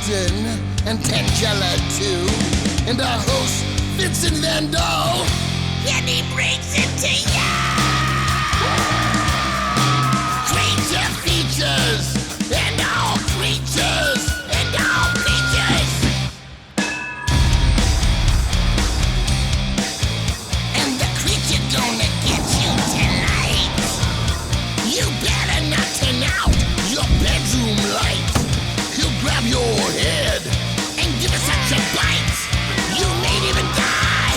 Jason and Tangela too, and our host Vincent Van Dahl, and he brings it to ya! Creature features, and all creatures, and all creatures! And the creature gonna get you tonight. You better not turn out your bedroom light. He'll grab your head and give it such a bite. You may even die,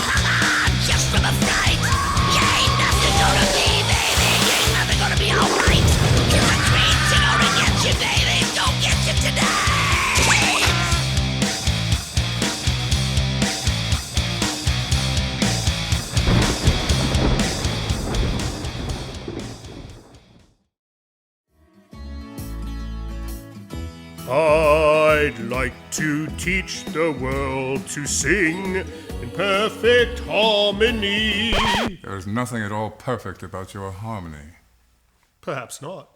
just from a fright. You ain't nothing gonna be, baby. You ain't nothing gonna be alright. Cause the creature gonna get you, baby. Gonna get you tonight. I'd like to teach the world to sing in perfect harmony. There's nothing at all perfect about your harmony. Perhaps not.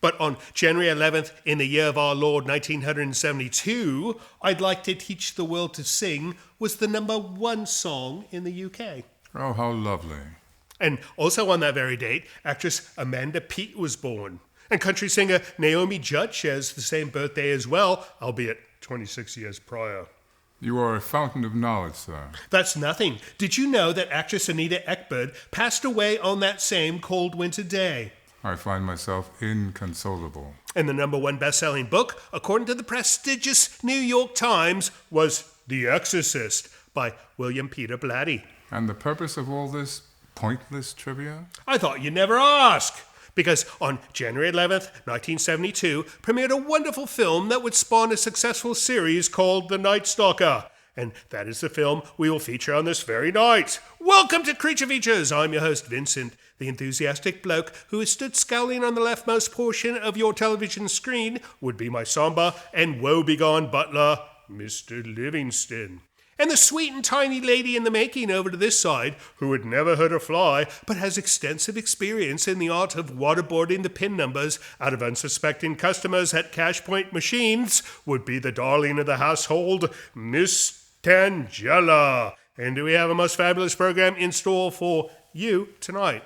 But on January 11th, in the year of our Lord 1972, I'd like to teach the world to sing was the #1 song in the UK. Oh, how lovely. And also on that very date, actress Amanda Peet was born. And country singer Naomi Judd shares the same birthday as well, albeit 26 years prior. You are a fountain of knowledge, sir. That's nothing. Did you know that actress Anita Ekberg passed away on that same cold winter day? I find myself inconsolable. And the #1 best-selling book, according to the prestigious New York Times, was The Exorcist by William Peter Blatty. And the purpose of all this pointless trivia? I thought you'd never ask. Because on January 11th, 1972, premiered a wonderful film that would spawn a successful series called The Night Stalker. And that is the film we will feature on this very night. Welcome to Creature Features. I'm your host, Vincent, the enthusiastic bloke who has stood scowling on the leftmost portion of your television screen would be my somber and woe-begone butler, Mr. Livingston. And the sweet and tiny lady in the making over to this side, who had never hurt a fly, but has extensive experience in the art of waterboarding the PIN numbers out of unsuspecting customers at cash point machines, would be the darling of the household, Miss Tangela. And we have a most fabulous program in store for you tonight.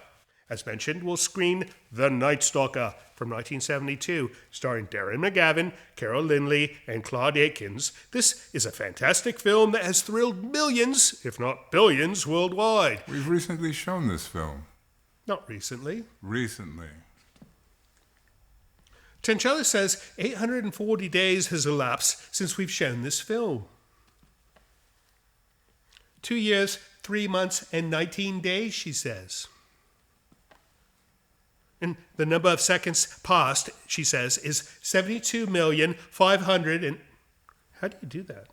As mentioned, we'll screen The Night Stalker from 1972, starring Darren McGavin, Carol Lindley, and Claude Akins. This is a fantastic film that has thrilled millions, if not billions, worldwide. We've recently shown this film. Not recently. Recently. Tangela says 840 days has elapsed since we've shown this film. 2 years, 3 months, and 19 days, she says. And the number of seconds passed, she says, is 72,500,000 and... How do you do that?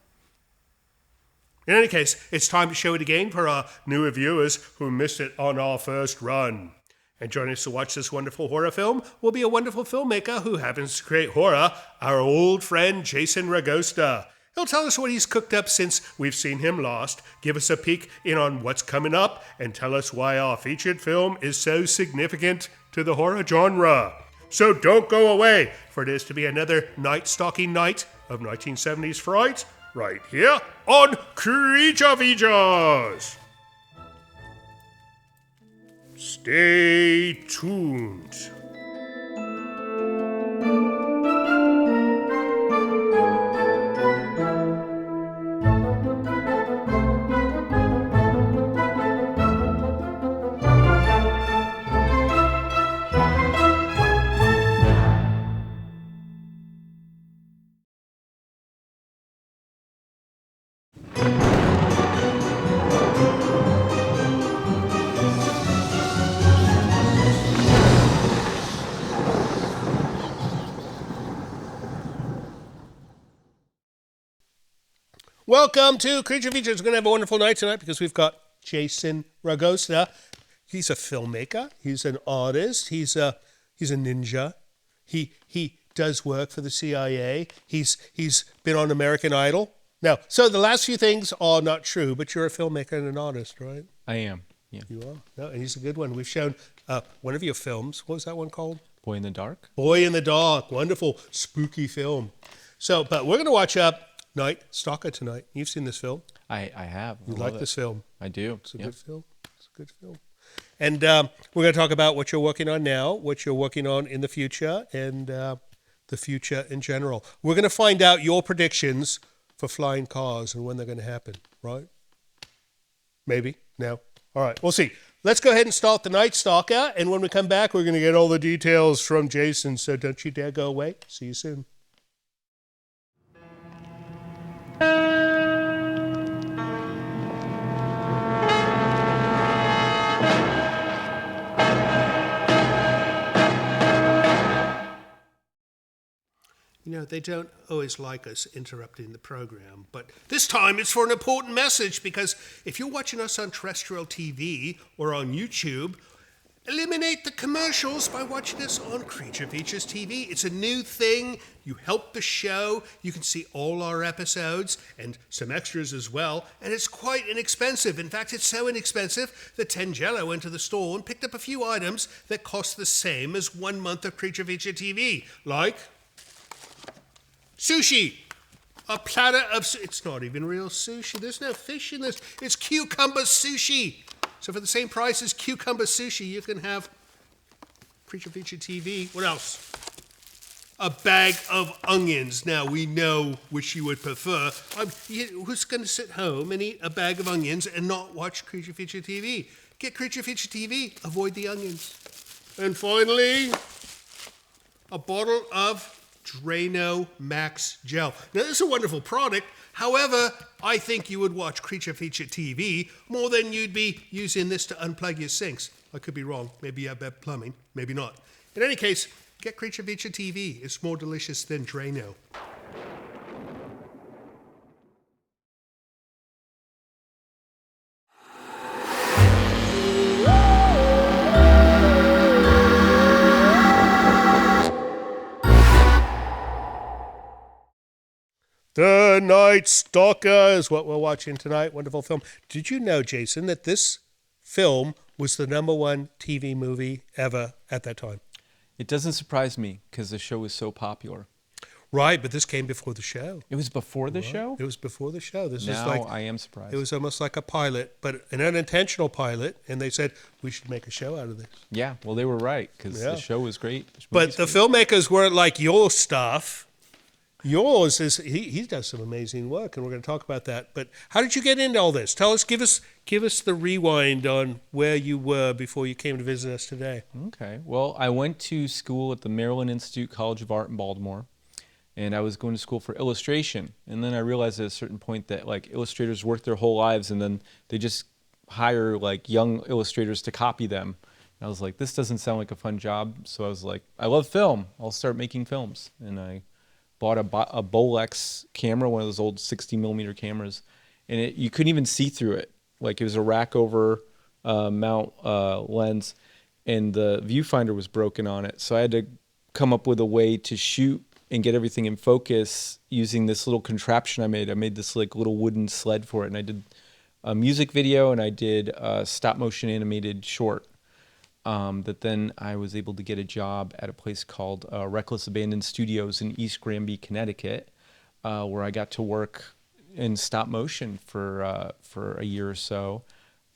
In any case, it's time to show it again for our newer viewers who missed it on our first run. And joining us to watch this wonderful horror film will be a wonderful filmmaker who happens to create horror, our old friend Jason Ragosta. He'll tell us what he's cooked up since we've seen him last, give us a peek in on what's coming up, and tell us why our featured film is so significant to the horror genre. So don't go away, for it is to be another night-stalking night of 1970s fright, right here on Creature Features. Stay tuned. Welcome to Creature Features. We're going to have a wonderful night tonight because we've got Jason Ragosta. He's a filmmaker. He's an artist. He's a ninja. He does work for the CIA. He's been on American Idol. Now, so the last few things are not true, but you're a filmmaker and an artist, right? I am, yeah. You are? No, and he's a good one. We've shown one of your films. What was that one called? Boy in the Dark. Boy in the Dark. Wonderful, spooky film. So, but we're going to watch Night Stalker tonight. You've seen this film. I have. You I like love this it. film. I do. It's a Yep. good film. It's a good film. And we're going to talk about what you're working on now, what you're working on in the future, and the future in general. We're going to find out your predictions for flying cars and when they're going to happen, right? Maybe? No? All right, we'll see. Let's go ahead and start the Night Stalker, and when we come back, we're going to get all the details from Jason, so don't you dare go away. See you soon. You know, they don't always like us interrupting the program, but this time it's for an important message, because if you're watching us on terrestrial TV or on YouTube, eliminate the commercials by watching us on Creature Features TV. It's a new thing. You help the show. You can see all our episodes and some extras as well, and it's quite inexpensive. In fact, it's so inexpensive that Tangelo went to the store and picked up a few items that cost the same as 1 month of Creature Feature TV, like sushi, a platter of, it's not even real sushi. There's no fish in this. It's cucumber sushi. So for the same price as cucumber sushi, you can have Creature Feature TV. What else? A bag of onions. Now, we know which you would prefer. Who's going to sit home and eat a bag of onions and not watch Creature Feature TV? Get Creature Feature TV. Avoid the onions. And finally, a bottle of Drano Max Gel. Now, this is a wonderful product. However, I think you would watch Creature Feature TV more than you'd be using this to unplug your sinks. I could be wrong. Maybe you have bad plumbing. Maybe not. In any case, get Creature Feature TV. It's more delicious than Drano. The Night Stalker is what we're watching tonight. Wonderful film. Did you know, Jason, that this film was the #1 TV movie ever at that time? It doesn't surprise me because the show was so popular. Right, but this came before the show. It was before the show? It was before the show. This was Now like, I am surprised. it was almost like a pilot, but an unintentional pilot, and they said, we should make a show out of this. Yeah, well, they were right because Yeah. the show was great. But the filmmakers weren't like your stuff. Yours is, he does some amazing work, and we're going to talk about that. But how did you get into all this? Tell us, give us the rewind on where you were before you came to visit us today. Okay. Well, I went to school at the Maryland Institute College of Art in Baltimore, and I was going to school for illustration. And then I realized at a certain point that like illustrators work their whole lives, and then they just hire like young illustrators to copy them. And I was like, this doesn't sound like a fun job. So I was like, I love film. I'll start making films. And I bought a Bolex camera, one of those old 60 millimeter cameras, and you couldn't even see through it. Like it was a rack over mount lens, and the viewfinder was broken on it. So I had to come up with a way to shoot and get everything in focus using this little contraption I made. I made this like little wooden sled for it, and I did a music video and I did a stop motion animated short. That then I was able to get a job at a place called Reckless Abandoned Studios in East Granby, Connecticut, where I got to work in stop motion for a year or so.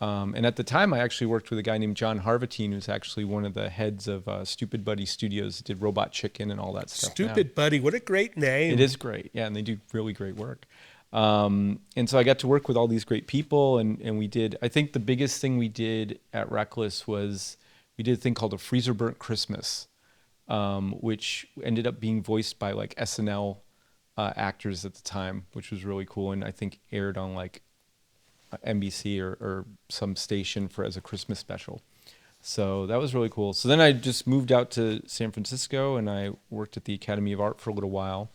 And at the time, I actually worked with a guy named John Harvatine, who's actually one of the heads of Stupid Buddy Studios, did Robot Chicken and all that stuff. Stupid Buddy, what a great name. It is great, yeah, and they do really great work. And so I got to work with all these great people, and we did, I think the biggest thing we did at Reckless was we did a thing called a Freezer Burnt Christmas, which ended up being voiced by like SNL actors at the time, which was really cool, and I think aired on like NBC or some station as a Christmas special. So that was really cool. So then I just moved out to San Francisco, and I worked at the Academy of Art for a little while.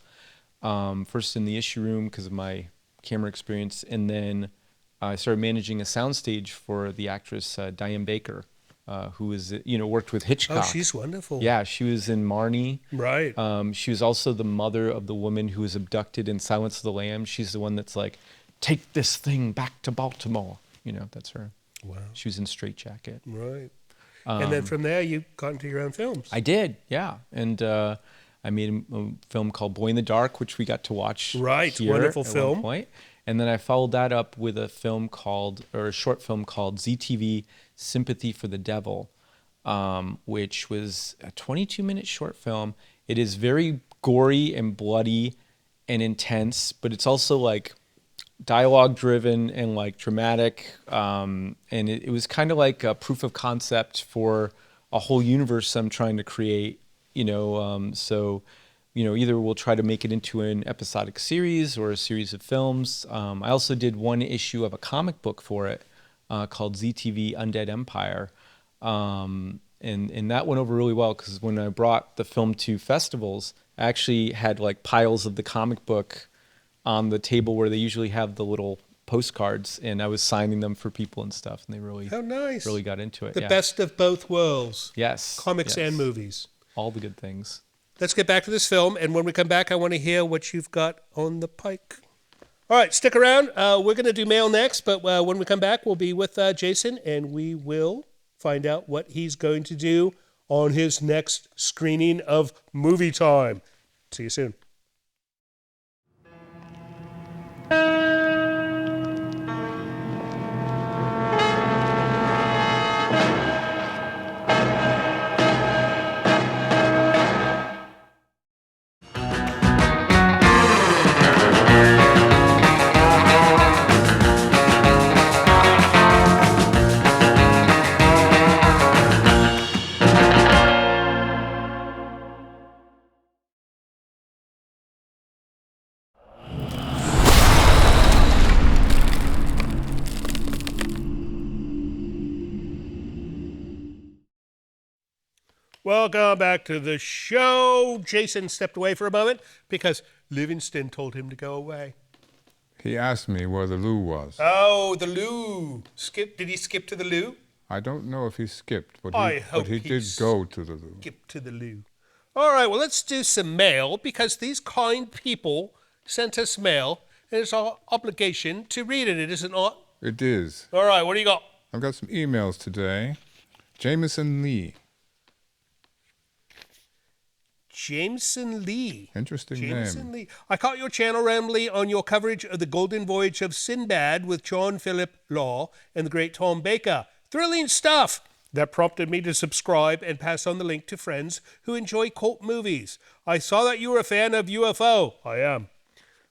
First in the issue room because of my camera experience, and then I started managing a soundstage for the actress Diane Baker, who is, worked with Hitchcock. Oh, she's wonderful. Yeah, she was in Marnie. Right. She was also the mother of the woman who was abducted in Silence of the Lambs. She's the one that's like, take this thing back to Baltimore. That's her. Wow. She was in Straight Jacket. Right. And then from there, you got into your own films. I did, yeah. And I made a film called Boy in the Dark, which we got to watch. Right, here wonderful at film. one point. And then I followed that up with a short film called ZTV Sympathy for the Devil, which was a 22-minute short film. It is very gory and bloody and intense, but it's also like dialogue driven and like dramatic. And it was kind of like a proof of concept for a whole universe I'm trying to create, so either we'll try to make it into an episodic series or a series of films. I also did one issue of a comic book for it called ZTV Undead Empire. And that went over really well because when I brought the film to festivals, I actually had like piles of the comic book on the table where they usually have the little postcards, and I was signing them for people and stuff, and they really, really got into it. The best of both worlds. Yes. Comics and movies. All the good things. Let's get back to this film, and when we come back, I want to hear what you've got on the pike. All right, stick around. We're going to do mail next, but when we come back, we'll be with Jason, and we will find out what he's going to do on his next screening of Movie Time. See you soon. Welcome back to the show. Jason stepped away for a moment because Livingston told him to go away. He asked me where the loo was. Oh, the loo. Did he skip to the loo? I don't know if he skipped, but he did go to the loo. Skip to the loo. All right, well, let's do some mail because these kind people sent us mail, and it's our obligation to read it, isn't it? It is. All right, what do you got? I've got some emails today. Jameson Lee. Jameson Lee. Interesting Jameson name. Lee. I caught your channel, Ramley, on your coverage of the Golden Voyage of Sinbad with John Philip Law and the great Tom Baker. Thrilling stuff. That prompted me to subscribe and pass on the link to friends who enjoy cult movies. I saw that you were a fan of UFO. I am.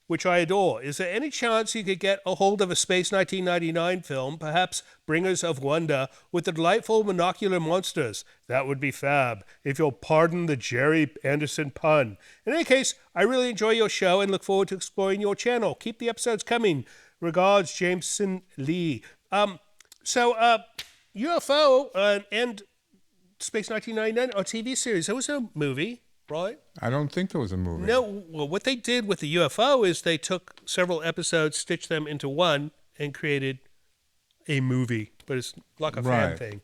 Which I adore. Is there any chance you could get a hold of a Space 1999 film, perhaps Bringers of Wonder, with the delightful monocular monsters? That would be fab, if you'll pardon the Jerry Anderson pun. In any case, I really enjoy your show and look forward to exploring your channel. Keep the episodes coming. Regards, Jameson Lee. UFO and Space 1999 are TV series. There was no movie, right? I don't think there was a movie. No, well, what they did with the UFO is they took several episodes, stitched them into one, and created a movie. But it's like a fan thing.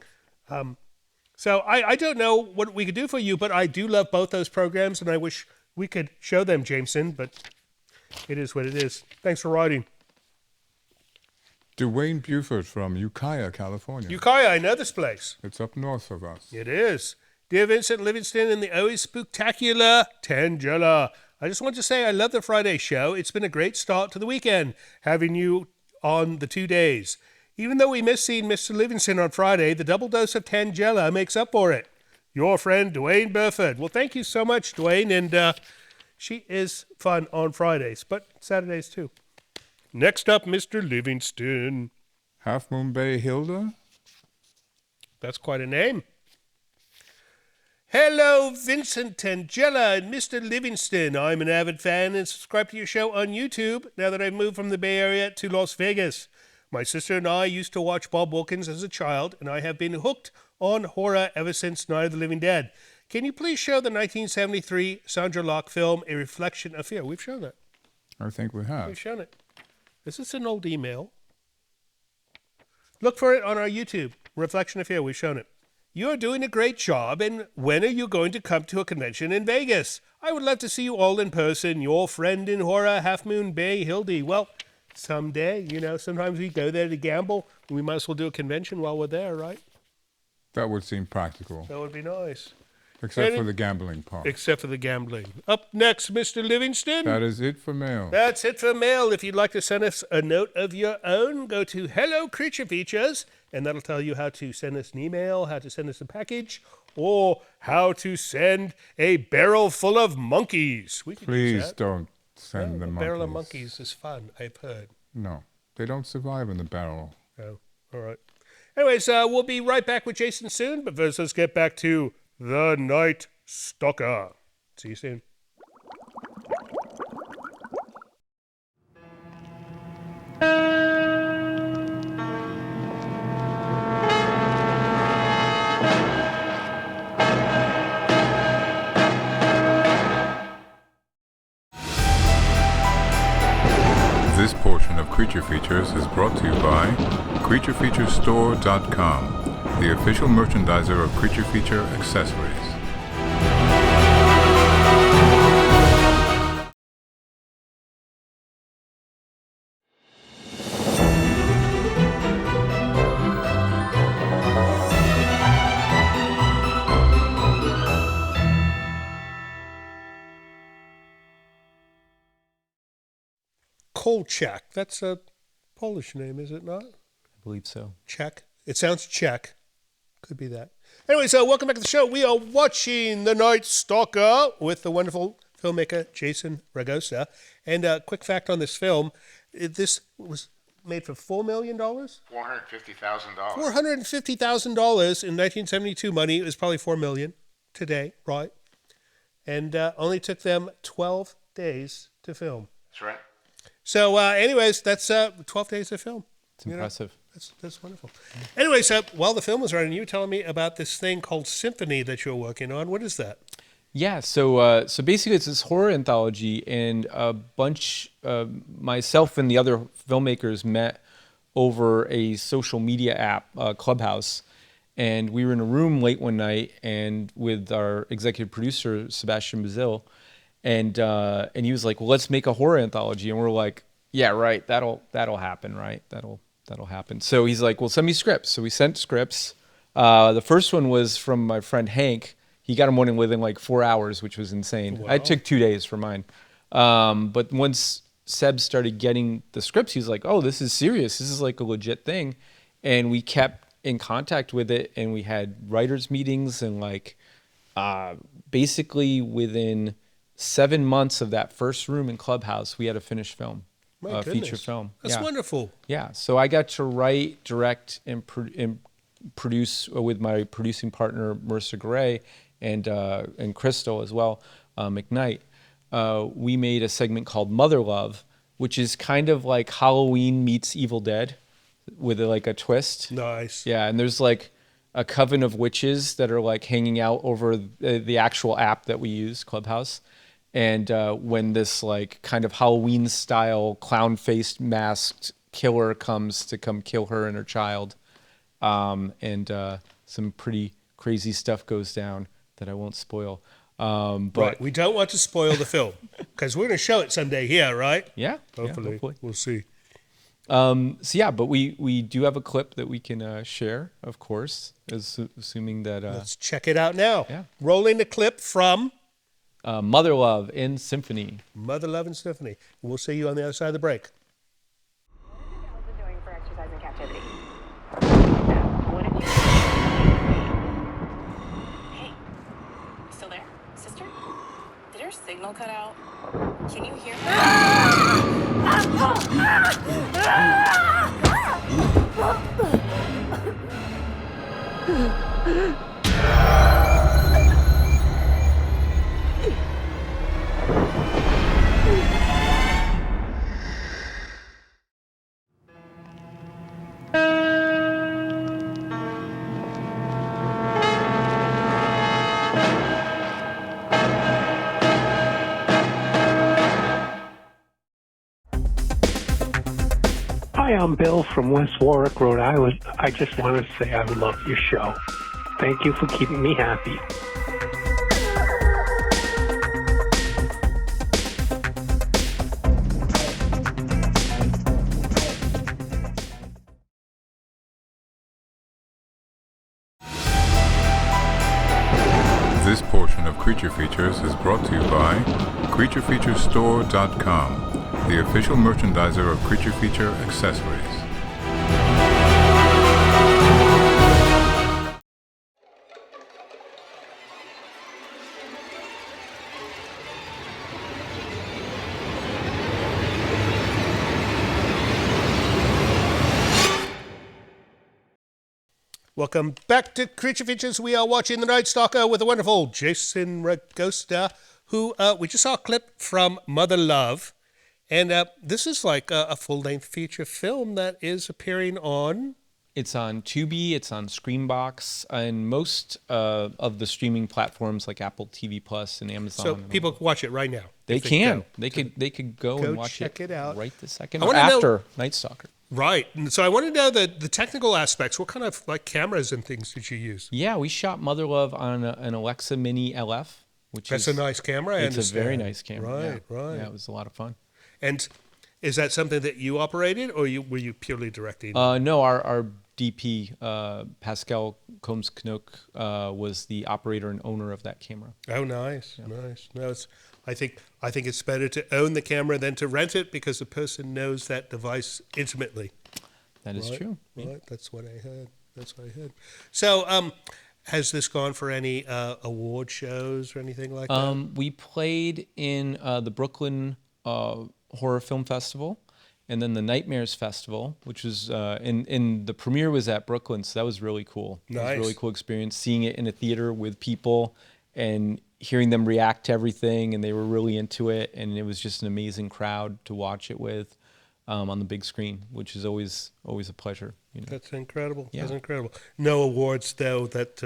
So I don't know what we could do for you, but I do love both those programs, and I wish we could show them, Jameson, but it is what it is. Thanks for writing. Dwayne Buford from Ukiah, California. Ukiah, I know this place. It's up north of us. It is. Dear Vincent Livingston and the always spooktacular Tangela, I just want to say I love the Friday show. It's been a great start to the weekend, having you on the 2 days. Even though we missed seeing Mr. Livingston on Friday, the double dose of Tangela makes up for it. Your friend, Dwayne Burford. Well, thank you so much, Dwayne, and she is fun on Fridays, but Saturdays too. Next up, Mr. Livingston. Half Moon Bay Hilda? That's quite a name. Hello, Vincent Tangela and Mr. Livingston. I'm an avid fan and subscribe to your show on YouTube now that I've moved from the Bay Area to Las Vegas. My sister and I used to watch Bob Wilkins as a child, and I have been hooked on horror ever since Night of the Living Dead. Can you please show the 1973 Sandra Locke film, A Reflection of Fear? We've shown that. I think we have. We've shown it. This is an old email. Look for it on our YouTube. Reflection of Fear. We've shown it. You're doing a great job, and when are you going to come to a convention in Vegas? I would love to see you all in person. Your friend in horror, Half Moon Bay Hildy. Well, someday, sometimes we go there to gamble. We might as well do a convention while we're there, right? That would seem practical. That would be nice. Except for the gambling part. Except for the gambling. Up next, Mr. Livingston. That is it for mail. That's it for mail. If you'd like to send us a note of your own, go to Hello Creature Features, and that'll tell you how to send us an email, how to send us a package, or how to send a barrel full of monkeys. We could use Please that. don't send the A monkeys. barrel of monkeys is fun, I've heard. No, they don't survive in the barrel. Oh, all right. Anyways, we'll be right back with Jason soon, but first let's get back to The Night Stalker. See you soon. This portion of Creature Features is brought to you by CreatureFeatureStore.com, the official merchandiser of Creature Feature accessories. Kolchak. That's a Polish name, is it not? I believe so. Czech. It sounds Czech. Could be that. Anyways, welcome back to the show. We are watching The Night Stalker with the wonderful filmmaker Jason Ragosta. And a quick fact on this film, this was made for $4 million? $450,000. $450,000 in 1972 money. It was probably $4 million today, right? And only took them 12 days to film. That's right. So, anyways, that's 12 days of film. It's impressive. That's wonderful. Anyways, while the film was running, you were telling me about this thing called Symphony that you're working on. What is that? Yeah, so basically it's this horror anthology, and a bunch, myself and the other filmmakers met over a social media app, Clubhouse, and we were in a room late one night and with our executive producer, Sebastian Bazil, and he was like, well, let's make a horror anthology. And we're like, yeah, right, that'll happen, right? That'll happen. So he's like, well, send me scripts. So we sent scripts. The first one was from my friend Hank. He got them within like 4 hours, which was insane. Wow. I took 2 days for mine. But once Seb started getting the scripts, he's like, oh, this is serious. This is like a legit thing. And we kept in contact with it, and we had writers meetings, and like basically within 7 months of that first room in Clubhouse, we had a finished film, My feature goodness. film. That's wonderful. Yeah, so I got to write, direct, and produce with my producing partner Marissa Garay and Crystal as well, McKnight. We made a segment called Mother Love, which is kind of like Halloween meets Evil Dead, with like a twist. Nice. Yeah, and there's like a coven of witches that are like hanging out over the actual app that we use, Clubhouse. And when this like kind of Halloween style clown-faced masked killer comes to come kill her and her child, and some pretty crazy stuff goes down that I won't spoil. But Right. We don't want to spoil the film because we're going to show it someday here, right? yeah, Hopefully. We'll see. So yeah, but we do have a clip that we can share, of course, assuming that Let's check it out now. Yeah. Rolling the clip from Mother Love in Symphony. Mother Love and Symphony. We'll see you on the other side of the break. What have you been doing for exercise in captivity? What did you... Hey, you still there? Sister? Did her signal cut out? Can you hear me? Hi, I'm Bill from West Warwick, Rhode Island. I just want to say I love your show. Thank you for keeping me happy. This Creature Features is brought to you by CreatureFeatureStore.com, the official merchandiser of Creature Feature accessories. Welcome back to Creature Features. We are watching The Night Stalker with the wonderful Jason Ragosta, who we just saw a clip from Mother Love. And this is like a full-length feature film that is appearing on... It's on Tubi, it's on Screambox, and most of the streaming platforms like Apple TV Plus and Amazon. So people can watch it right now. They can. They could go and watch check it out right this second. I Or wanna know- after Night Stalker. Right. And so I want to know the technical aspects. What kind of like cameras and things did you use? Yeah, we shot Mother Love on an Alexa Mini LF, which That's is a nice camera. It's a very nice camera. Right, yeah. right. Yeah, it was a lot of fun. And is that something that you operated, or were you purely directing? No, our DP, Pascal Combs-Knock, was the operator and owner of that camera. Oh, nice, nice. No, I think it's better to own the camera than to rent it because the person knows that device intimately. That is true. Right, Yeah. that's what I heard. So, has this gone for any award shows or anything like that? We played in the Brooklyn Horror Film Festival, and then the Nightmares Festival, which was and the premiere was at Brooklyn, so that was really cool. It was a really cool experience seeing it in a theater with people and hearing them react to everything, and they were really into it, and it was just an amazing crowd to watch it with on the big screen, which is always a pleasure. You know? That's incredible. Yeah. That's incredible. No awards though. That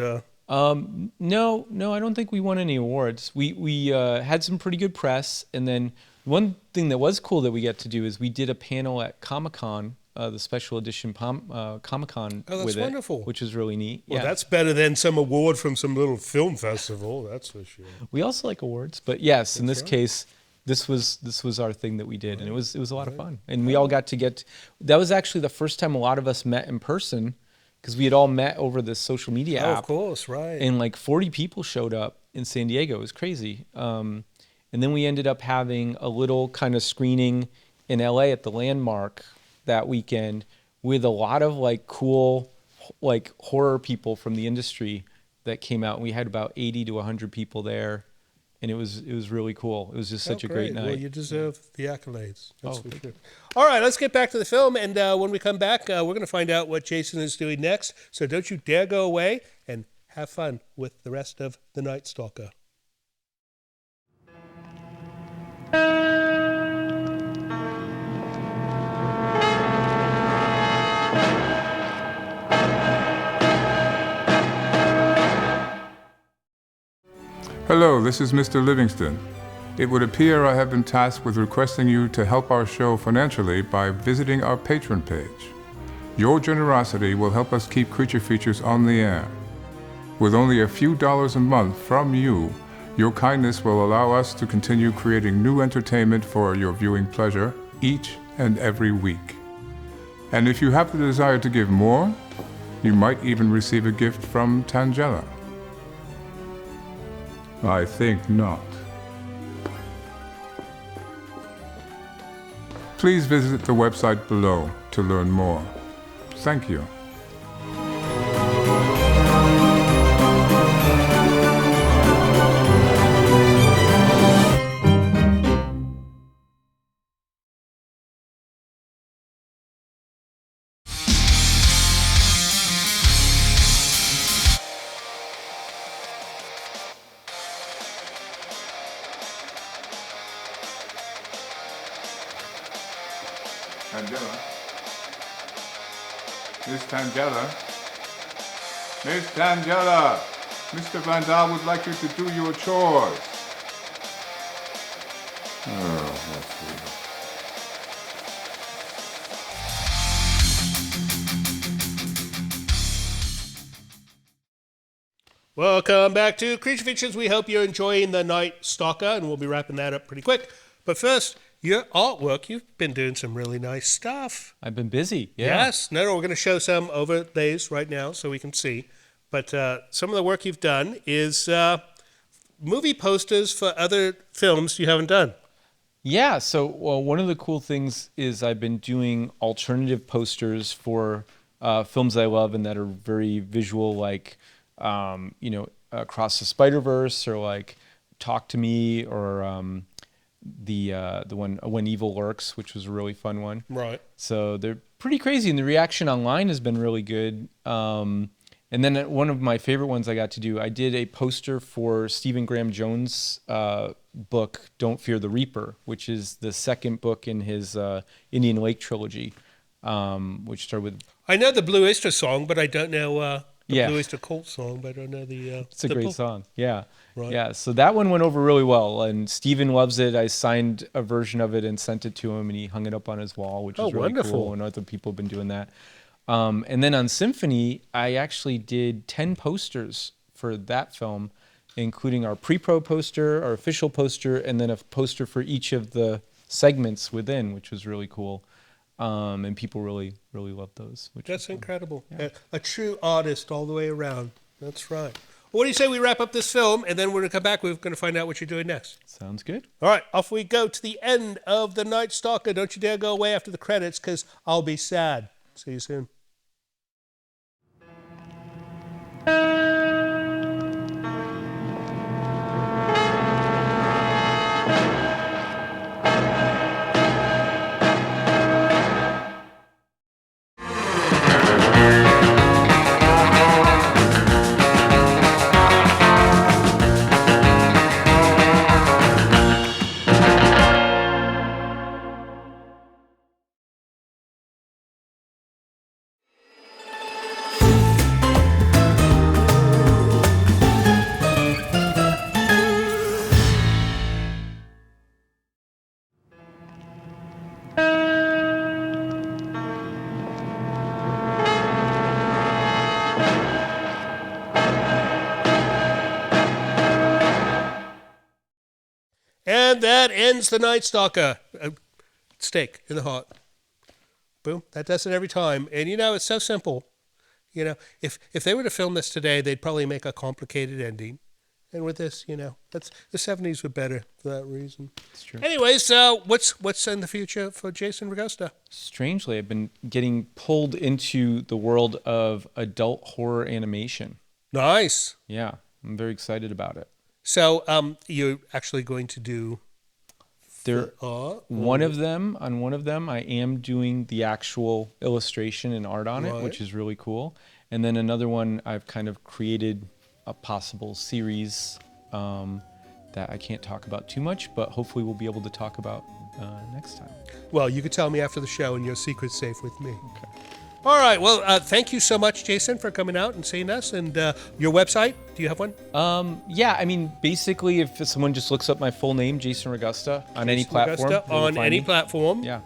No, I don't think we won any awards. We had some pretty good press, and then one thing that was cool that we got to do is we did a panel at Comic-Con, the special edition Comic-Con Oh, that's with wonderful. it, which was really neat. well, yeah. that's better than some award from some little film festival. That's for sure. We also like awards, but yes, in this case, this was our thing that we did, and it was a lot of fun. And we all got to that was actually the first time a lot of us met in person, because we had all met over the social media Oh, app. of course, right. And like 40 people showed up in San Diego. It was crazy. And then we ended up having a little kind of screening in LA at the Landmark that weekend with a lot of like cool like horror people from the industry that came out. We had about 80 to 100 people there, and it was really cool. It was just such a great night. Well, you deserve the accolades. That's for sure. All right, let's get back to the film, and when we come back, we're going to find out what Jason is doing next. So don't you dare go away, and have fun with the rest of The Night Stalker. Hello, this is Mr. Livingston. It would appear I have been tasked with requesting you to help our show financially by visiting our Patreon page. Your generosity will help us keep Creature Features on the air. With only a few dollars a month from you, your kindness will allow us to continue creating new entertainment for your viewing pleasure each and every week. And if you have the desire to give more, you might even receive a gift from Tangela. I think not. Please visit the website below to learn more. Thank you. Tangela. Miss Tangela. Miss Tangela. Mr. Van Dahl would like you to do your chores. Oh, that's weird. Welcome back to Creature Features. We hope you're enjoying The Night Stalker, and we'll be wrapping that up pretty quick. But first, your artwork. You've been doing some really nice stuff. I've been busy. Yeah. Yes. No, we're going to show some overlays right now so we can see. But some of the work you've done is movie posters for other films you haven't done. Yeah, so one of the cool things is I've been doing alternative posters for films I love and that are very visual, like Across the Spider-Verse, or like Talk to Me, or the one When Evil Lurks, which was a really fun one. Right. So they're pretty crazy, and the reaction online has been really good. And then one of my favorite ones I got to do, I did a poster for Stephen Graham Jones' book, Don't Fear the Reaper, which is the second book in his Indian Lake trilogy, which started with... I know the Blue Oyster song, but I don't know the Yeah. Blue Oyster Cult song, but I don't know the... It's a great song, yeah. Right. Yeah, so that one went over really well, and Stephen loves it. I signed a version of it and sent it to him, and he hung it up on his wall, which is really wonderful. cool, and other people have been doing that. And then on Symphony, I actually did 10 posters for that film, including our pre-pro poster, our official poster, and then a poster for each of the segments within, which was really cool. And people really, really loved those. That's incredible. Yeah. A true artist all the way around. That's right. Well, what do you say we wrap up this film, and then we're going to come back. We're going to find out what you're doing next. Sounds good. All right, off we go to the end of The Night Stalker. Don't you dare go away after the credits, because I'll be sad. See you soon. And that ends The Night Stalker. Steak in the heart. Boom. That does it every time. And, it's so simple. If they were to film this today, they'd probably make a complicated ending. And with this, that's the 70s were better for that reason. That's true. Anyways, what's in the future for Jason Ragosta? Strangely, I've been getting pulled into the world of adult horror animation. Nice. Yeah, I'm very excited about it. So, you're actually going to do... One of them, I am doing the actual illustration and art on it, which is really cool. And then another one, I've kind of created a possible series that I can't talk about too much, but hopefully we'll be able to talk about next time. Well, you could tell me after the show, and your secret's safe with me. Okay. All right. Well, thank you so much, Jason, for coming out and seeing us. And your website, do you have one? Yeah, I mean, basically, if someone just looks up my full name, Jason Ragosta, on any platform. Ragosta, on any platform. Yeah.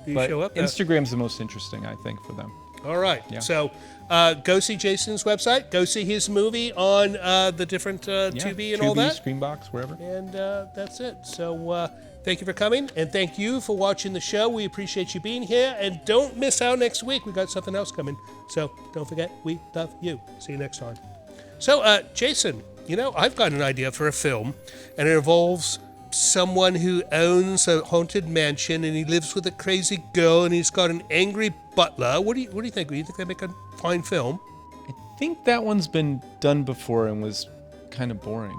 You but show up. Instagram's the most interesting, I think, for them. All right. Yeah. So go see Jason's website. Go see his movie on the different Tubi and all that. Screenbox, wherever. And that's it. So thank you for coming. And thank you for watching the show. We appreciate you being here. And don't miss out next week. We got something else coming. So don't forget, we love you. See you next time. So, Jason, I've got an idea for a film. And it involves someone who owns a haunted mansion, and he lives with a crazy girl, and he's got an angry butler. What do you think? Do you think they make a fine film? I think that one's been done before and was kind of boring.